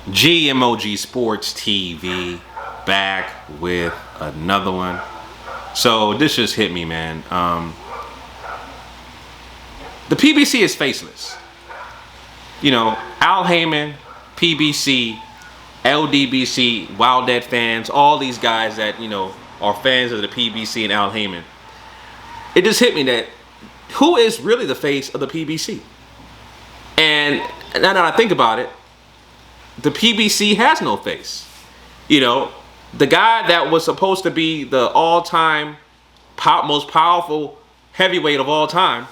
GMOG Sports TV back with another one. So this just hit me, man. The PBC is faceless. You know, Al Haymon, PBC, LDBC, Wild Dead fans, all these guys that, you know, are fans of the PBC and Al Haymon. It just hit me that who is really the face of the PBC? And now that I think about it, the PBC has no face. You know, the guy that was supposed to be the all-time most powerful heavyweight of all time,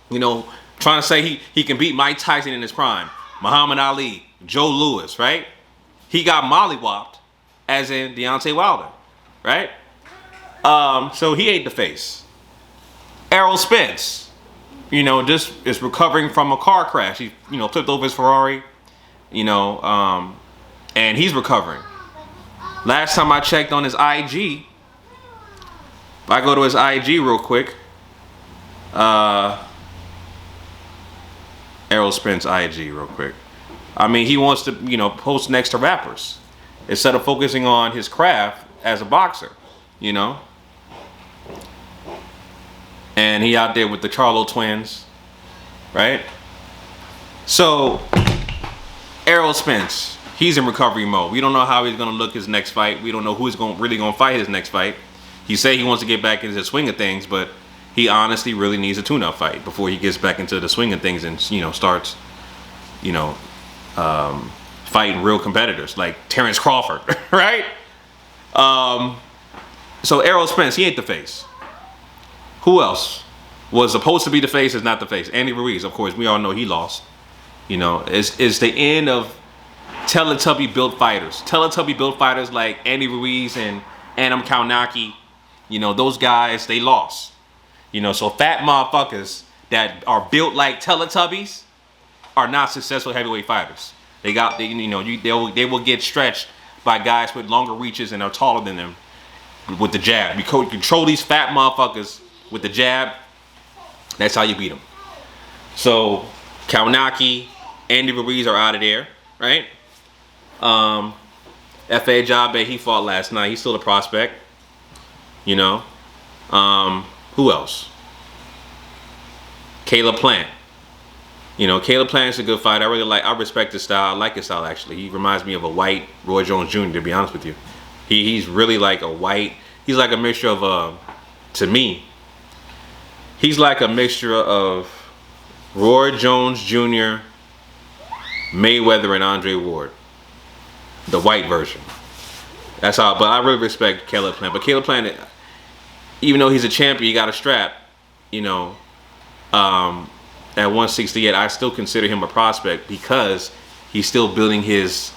you know, trying to say he can beat Mike Tyson in his prime, Muhammad Ali, Joe Louis, right? He got mollywopped, as in Deontay Wilder, right? So he ain't the face. Errol Spence, you know, just is recovering from a car crash. He, you know, flipped over his Ferrari, you know, and he's recovering. Last time I checked on his IG, if I go to his IG real quick, Errol Spence IG real quick. I mean, he wants to, you know, post next to rappers instead of focusing on his craft as a boxer, you know. And he out there with the Charlo twins, right? So, Errol Spence, he's in recovery mode. We don't know how he's gonna look his next fight. We don't know who's really gonna fight his next fight. He said he wants to get back into the swing of things, but he honestly really needs a tune-up fight before he gets back into the swing of things and, you know, starts, you know, fighting real competitors like Terrence Crawford, right? So Errol Spence, he ain't the face. Who else was supposed to be the face is not the face? Andy Ruiz, of course, we all know he lost. You know, it's the end of Teletubby built fighters. Teletubby built fighters like Andy Ruiz and Adam Kaunaki, you know, those guys, they lost. You know, so fat motherfuckers that are built like Teletubbies are not successful heavyweight fighters. They will get stretched by guys with longer reaches and are taller than them with the jab. You control these fat motherfuckers with the jab. That's how you beat them. So Kaunaki, Andy Ruiz are out of there, right? F.A. Jabe, he fought last night. He's still a prospect. You know. Who else? Caleb Plant. You know, Caleb Plant's a good fighter. I respect his style. I like his style, actually. He reminds me of a white Roy Jones Jr., to be honest with you. He's really like a white, he's like a mixture of, to me, he's like a mixture of Roy Jones Jr., Mayweather, and Andre Ward. The white version. That's how, but I really respect Caleb Plant. But Caleb Plant, even though he's a champion, he got a strap, you know, at 168, I still consider him a prospect because he's still building his,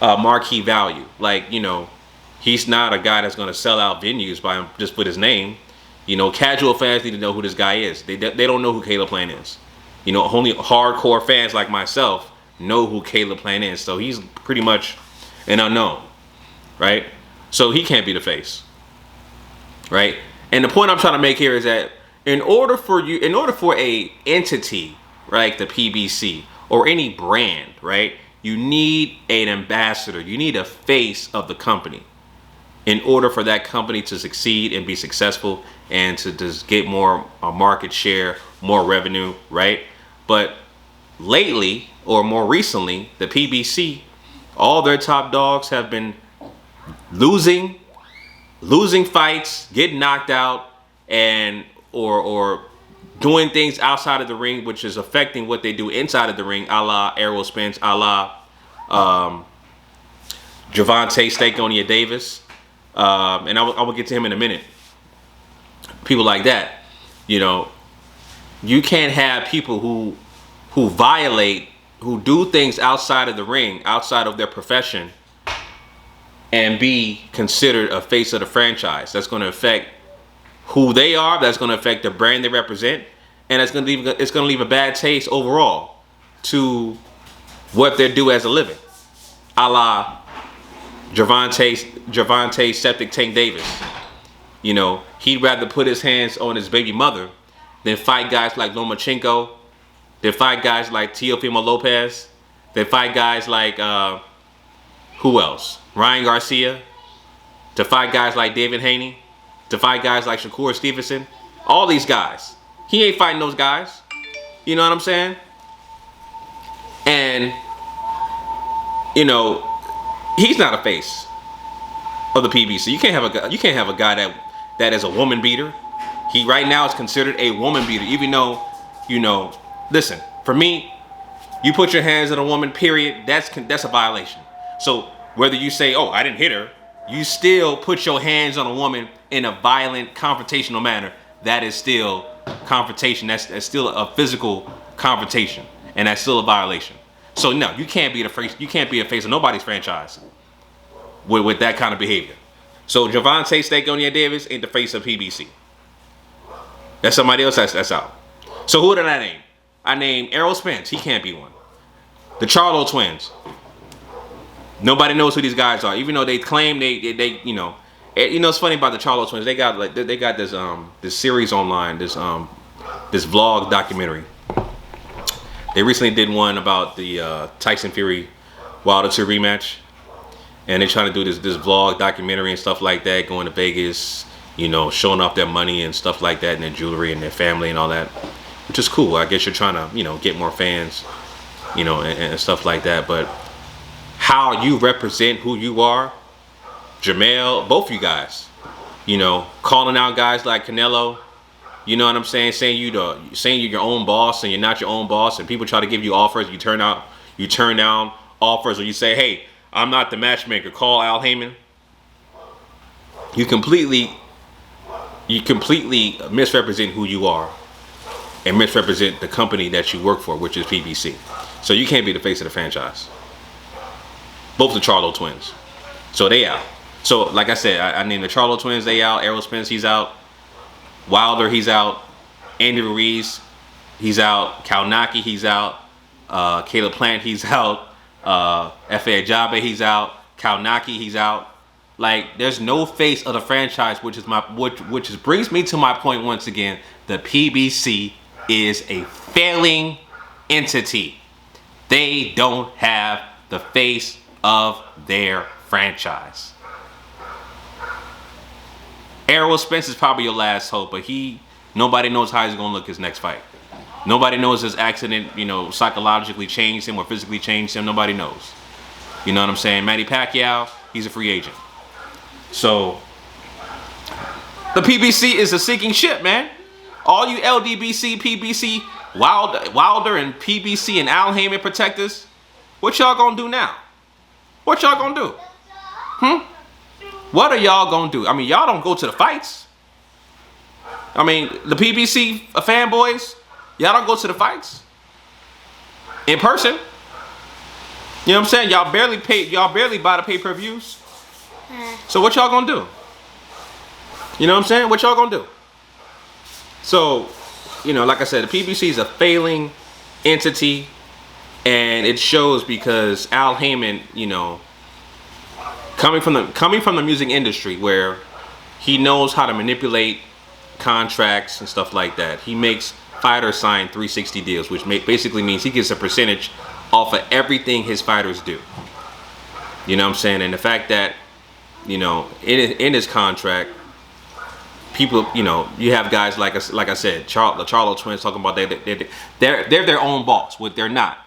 marquee value. Like, you know, he's not a guy that's going to sell out venues by him just with his name. You know, casual fans need to know who this guy is. They don't know who Caleb Plant is. You know, only hardcore fans like myself know who Caleb Plant is. So he's pretty much an unknown, right? So he can't be the face, right? And the point I'm trying to make here is that in order for a entity, right, like the PBC or any brand, right, you need an ambassador. You need a face of the company in order for that company to succeed and be successful and to just get more market share, more revenue, right? But lately, or more recently, the PBC, all their top dogs have been losing fights, getting knocked out, and or doing things outside of the ring, which is affecting what they do inside of the ring, a la Errol Spence, a la Gervonta Steakonia Davis, and I will get to him in a minute. People like that, you know, you can't have people who violate, who do things outside of the ring, outside of their profession, and be considered a face of the franchise. That's going to affect who they are. That's going to affect the brand they represent, and it's going to leave a bad taste overall to what they do as a living, a la Gervonta Septic Tank Davis. You know, he'd rather put his hands on his baby mother than fight guys like Lomachenko, They fight guys like Teofimo Lopez. They fight guys like, who else? Ryan Garcia. To fight guys like David Haney. To fight guys like Shakur Stevenson. All these guys. He ain't fighting those guys. You know what I'm saying? And, you know, he's not a face of the PBC. You can't have a guy that is a woman beater. He right now is considered a woman beater, even though, you know, listen, for me, you put your hands on a woman, period, that's a violation. So whether you say, oh, I didn't hit her, you still put your hands on a woman in a violent, confrontational manner. That is still confrontation. That's still a physical confrontation, and that's still a violation. So no, you can't be the face. You can't be a face of nobody's franchise with that kind of behavior. So Gervonta Steakonier Davis ain't the face of PBC. That's somebody else that's out. So who did I name? I named Errol Spence. He can't be one. The Charlo twins. Nobody knows who these guys are, even though they claim they you know. It's funny about the Charlo twins. They got this series online, this vlog documentary. They recently did one about the Tyson Fury Wilder 2 rematch, and they're trying to do this vlog documentary and stuff like that, going to Vegas, you know, showing off their money and stuff like that, and their jewelry and their family and all that, which is cool. I guess you're trying to, you know, get more fans, you know, and stuff like that. But how you represent who you are, Jamel, both you guys, you know, calling out guys like Canelo, you know what I'm saying, saying you're your own boss and you're not your own boss, and people try to give you offers, you turn down offers, or you say, hey, I'm not the matchmaker, call Al Haymon. You completely misrepresent who you are and misrepresent the company that you work for, which is PBC. So you can't be the face of the franchise. Both the Charlo twins. So they out. So like I said, I named the Charlo twins, they out. Errol Spence, he's out. Wilder, he's out. Andy Ruiz, he's out. Kaunaki, he's out. Caleb Plant, he's out. F.A. Ajabe, he's out. Kaunaki, he's out. Like, there's no face of the franchise, which brings me to my point once again. The PBC is a failing entity. They don't have the face of their franchise. Errol Spence is probably your last hope, but nobody knows how he's gonna look his next fight. Nobody knows his accident, you know, psychologically changed him or physically changed him. Nobody knows. You know what I'm saying? Manny Pacquiao, he's a free agent. So the PBC is a sinking ship, man. All you LDBC, PBC, Wilder and PBC and Al Haymon protectors, what y'all gonna do now? What y'all gonna do? What are y'all gonna do? I mean, y'all don't go to the fights. I mean, the PBC fanboys, y'all don't go to the fights in person. You know what I'm saying? Y'all barely buy the pay-per-views. So what y'all gonna do? You know what I'm saying? What y'all gonna do? So, you know, like I said, the PBC is a failing entity, and it shows because Al Haymon, you know, coming from the music industry where he knows how to manipulate contracts and stuff like that. He makes fighters sign 360 deals, which basically means he gets a percentage off of everything his fighters do. You know what I'm saying? And the fact that, you know, in his contract, people, you know, you have guys like I said, the Charlo twins talking about they're their own boss, what they're not.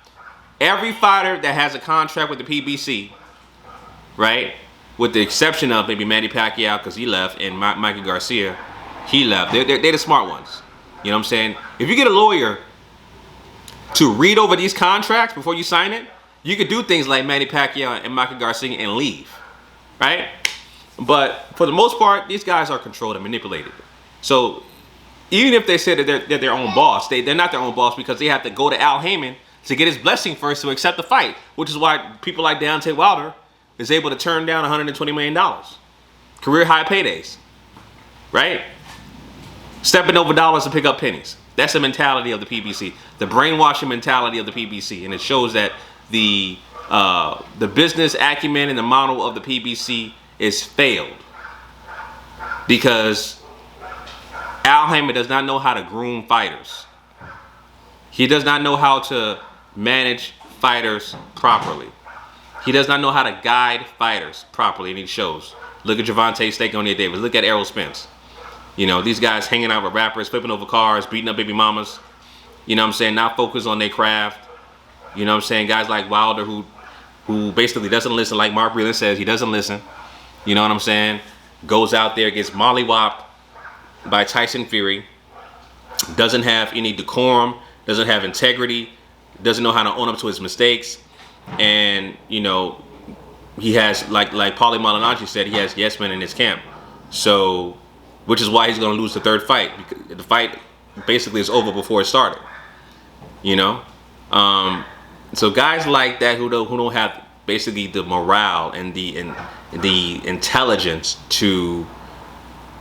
Every fighter that has a contract with the PBC, right, with the exception of maybe Manny Pacquiao because he left, and Mikey Garcia, he left. They're the smart ones. You know what I'm saying? If you get a lawyer to read over these contracts before you sign it, you could do things like Manny Pacquiao and Mikey Garcia and leave, right? But for the most part, these guys are controlled and manipulated. So even if they say that they're their own boss, they're not their own boss because they have to go to Al Haymon to get his blessing first to accept the fight, which is why people like Deontay Wilder is able to turn down $120 million. Career high paydays, right? Stepping over dollars to pick up pennies. That's the mentality of the PBC, the brainwashing mentality of the PBC, and it shows that the business acumen and the model of the PBC is failed because Al Haymon does not know how to groom fighters. He does not know how to manage fighters properly. He does not know how to guide fighters properly, and he shows. Look at Gervonta Stake on Davis. Look at Errol Spence. You know, these guys hanging out with rappers, flipping over cars, beating up baby mamas. You know what I'm saying? Not focused on their craft. You know what I'm saying? Guys like Wilder who basically doesn't listen, like Mark Breland says, he doesn't listen. You know what I'm saying? Goes out there, gets mollywopped by Tyson Fury. Doesn't have any decorum, doesn't have integrity, doesn't know how to own up to his mistakes. And, you know, he has, like Paulie Malignaggi said, he has yes men in his camp. So, which is why he's going to lose the third fight. Because the fight basically is over before it started. You know? So guys like that who don't have basically the morale and the intelligence to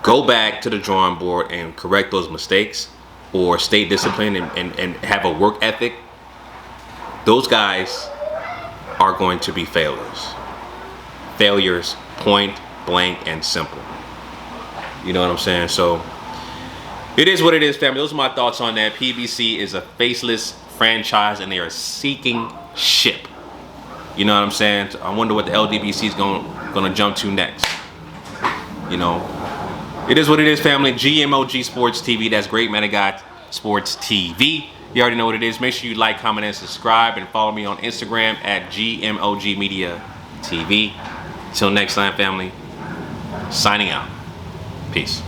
go back to the drawing board and correct those mistakes or stay disciplined and have a work ethic, those guys are going to be failures. Failures, point blank and simple. You know what I'm saying? So it is what it is, family. Those are my thoughts on that. PBC is a faceless franchise and they are sinking ship. You know what I'm saying? I wonder what the LDBC is gonna jump to next. You know, it is what it is, family. GMOGSportsTV. That's Great Man of God Sports TV. You already know what it is. Make sure you like, comment, and subscribe, and follow me on Instagram at GMOGmedia TV. Till next time, family. Signing out. Peace.